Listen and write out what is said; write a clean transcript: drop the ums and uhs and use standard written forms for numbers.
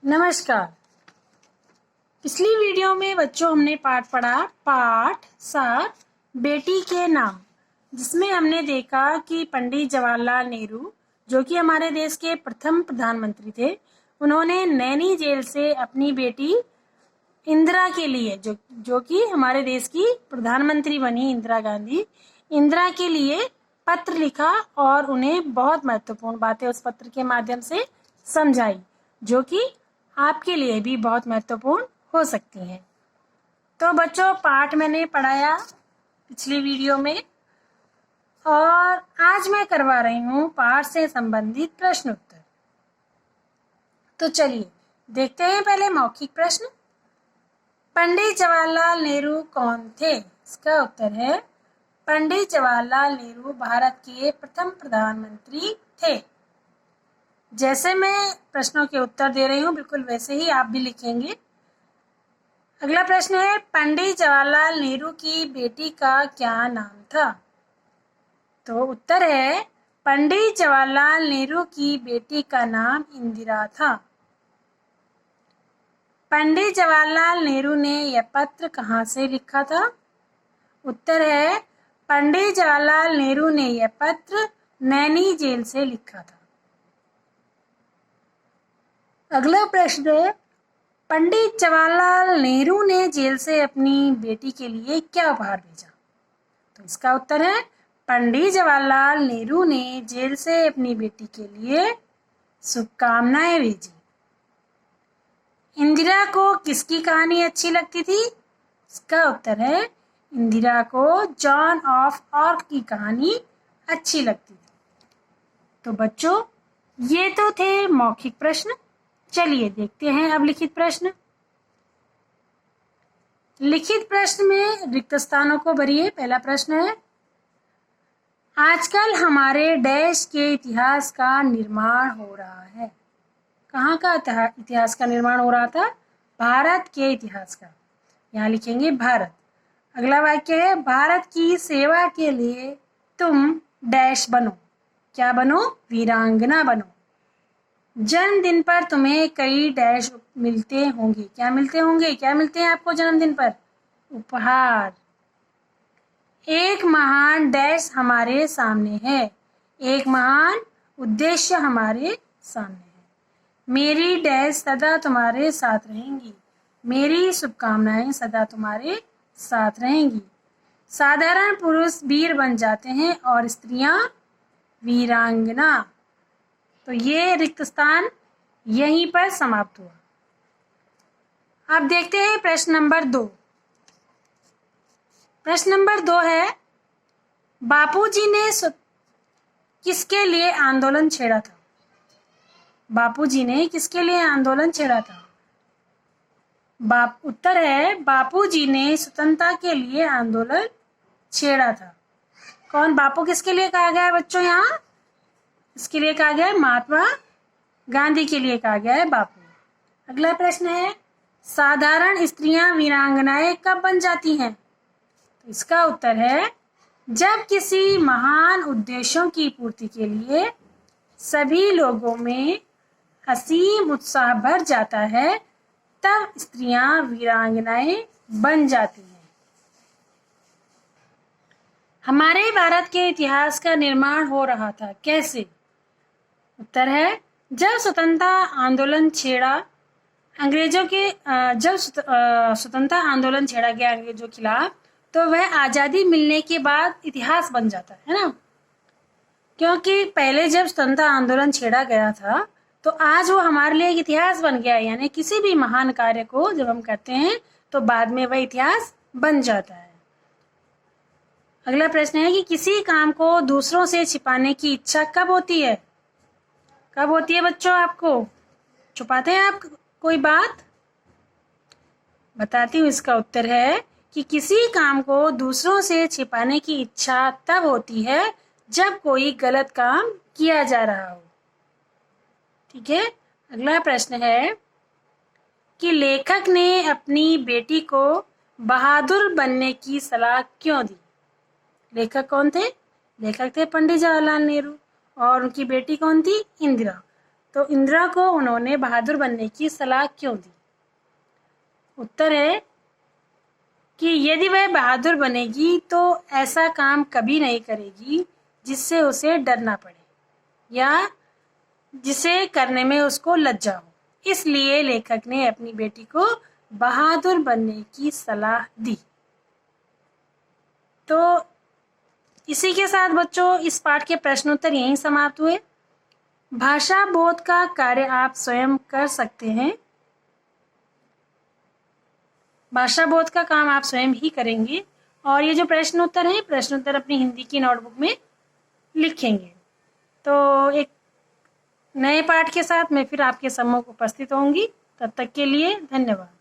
नमस्कार। पिछली वीडियो में बच्चों हमने पाठ पढ़ा, पाठ 7 बेटी के नाम, जिसमें हमने देखा कि पंडित जवाहरलाल नेहरू, जो कि हमारे देश के प्रथम प्रधानमंत्री थे, उन्होंने नैनी जेल से अपनी बेटी इंदिरा के लिए, जो कि हमारे देश की प्रधानमंत्री बनी, इंदिरा गांधी, इंदिरा के लिए पत्र लिखा और उन्हें बहुत महत्वपूर्ण बातें उस पत्र के माध्यम से समझाई, जो कि आपके लिए भी बहुत महत्वपूर्ण हो सकती हैं। तो बच्चों, पाठ मैंने पढ़ाया पिछली वीडियो में और आज मैं करवा रही हूँ पाठ से संबंधित प्रश्न उत्तर। तो चलिए देखते हैं पहले मौखिक प्रश्न। पंडित जवाहरलाल नेहरू कौन थे? इसका उत्तर है पंडित जवाहरलाल नेहरू भारत के प्रथम प्रधानमंत्री थे। जैसे मैं प्रश्नों के उत्तर दे रही हूँ, बिल्कुल वैसे ही आप भी लिखेंगे। अगला प्रश्न है, पंडित जवाहरलाल नेहरू की बेटी का क्या नाम था? तो उत्तर है पंडित जवाहरलाल नेहरू की बेटी का नाम इंदिरा था। पंडित जवाहरलाल नेहरू ने यह पत्र कहाँ से लिखा था? उत्तर है पंडित जवाहरलाल नेहरू ने यह पत्र नैनी जेल से लिखा था। अगला प्रश्न है, पंडित जवाहरलाल नेहरू ने जेल से अपनी बेटी के लिए क्या उपहार भेजा? तो इसका उत्तर है पंडित जवाहरलाल नेहरू ने जेल से अपनी बेटी के लिए शुभकामनाएं भेजी। इंदिरा को किसकी कहानी अच्छी लगती थी? इसका उत्तर है इंदिरा को जॉन ऑफ आर्क की कहानी अच्छी लगती थी। तो बच्चों, ये तो थे मौखिक प्रश्न। चलिए देखते हैं अब लिखित प्रश्न। लिखित प्रश्न में रिक्त स्थानों को भरिए। पहला प्रश्न है, आजकल हमारे देश के इतिहास का निर्माण हो रहा है। कहाँ का इतिहास का निर्माण हो रहा था? भारत के इतिहास का। यहाँ लिखेंगे भारत। अगला वाक्य है, भारत की सेवा के लिए तुम डैश बनो। क्या बनो? वीरांगना बनो। जन्मदिन पर तुम्हें कई डैश मिलते होंगे। क्या मिलते होंगे? क्या मिलते हैं आपको जन्मदिन पर? उपहार। एक महान डैश हमारे सामने है। एक महान उद्देश्य हमारे सामने है। मेरी डैश सदा तुम्हारे साथ रहेंगी। मेरी शुभकामनाएं सदा तुम्हारे साथ रहेंगी। साधारण पुरुष वीर बन जाते हैं और स्त्रियां वीरांगना। तो ये रिक्त स्थान यहीं पर समाप्त हुआ। अब देखते हैं प्रश्न नंबर 2। प्रश्न नंबर 2 है, बापूजी ने किसके लिए आंदोलन छेड़ा था? बापूजी ने किसके लिए आंदोलन छेड़ा था? उत्तर है बापूजी ने स्वतंत्रता के लिए आंदोलन छेड़ा था। कौन? बापू किसके लिए कहा गया है बच्चों? यहाँ इसके लिए कहा गया है महात्मा गांधी के लिए कहा गया है बापू। अगला प्रश्न है, साधारण स्त्रियां वीरांगनाएं कब बन जाती हैं? तो इसका उत्तर है जब किसी महान उद्देश्यों की पूर्ति के लिए सभी लोगों में असीम उत्साह भर जाता है, तब स्त्रियां वीरांगनाएं बन जाती हैं। हमारे भारत के इतिहास का निर्माण हो रहा था। कैसे? उत्तर है जब स्वतंत्रता आंदोलन छेड़ा अंग्रेजों के जब स्वतंत्रता आंदोलन छेड़ा गया अंग्रेजों के खिलाफ, तो वह आज़ादी मिलने के बाद इतिहास बन जाता है ना। क्योंकि पहले जब स्वतंत्रता आंदोलन छेड़ा गया था, तो आज वो हमारे लिए एक इतिहास बन गया है। यानी किसी भी महान कार्य को जब हम करते हैं तो बाद में वह इतिहास बन जाता है। अगला प्रश्न है कि किसी काम को दूसरों से छिपाने की इच्छा कब होती है? कब होती है बच्चों? आपको छुपाते हैं आप कोई बात? बताती हूँ। इसका उत्तर है कि किसी काम को दूसरों से छिपाने की इच्छा तब होती है जब कोई गलत काम किया जा रहा हो। ठीक है। अगला प्रश्न है कि लेखक ने अपनी बेटी को बहादुर बनने की सलाह क्यों दी? लेखक कौन थे? लेखक थे पंडित जवाहरलाल नेहरू और उनकी बेटी कौन थी? इंदिरा। तो इंदिरा को उन्होंने बहादुर बनने की सलाह क्यों दी? उत्तर है कि यदि वह बहादुर बनेगी तो ऐसा काम कभी नहीं करेगी जिससे उसे डरना पड़े या जिसे करने में उसको लज्जा हो। इसलिए लेखक ने अपनी बेटी को बहादुर बनने की सलाह दी। तो इसी के साथ बच्चों इस पाठ के प्रश्नोत्तर यहीं समाप्त हुए। भाषा बोध का कार्य आप स्वयं कर सकते हैं। भाषा बोध का काम आप स्वयं ही करेंगे और ये जो प्रश्नोत्तर है प्रश्नोत्तर अपनी हिंदी की नोटबुक में लिखेंगे। तो एक नए पाठ के साथ मैं फिर आपके सम्मुख उपस्थित होंगी। तब तक के लिए धन्यवाद।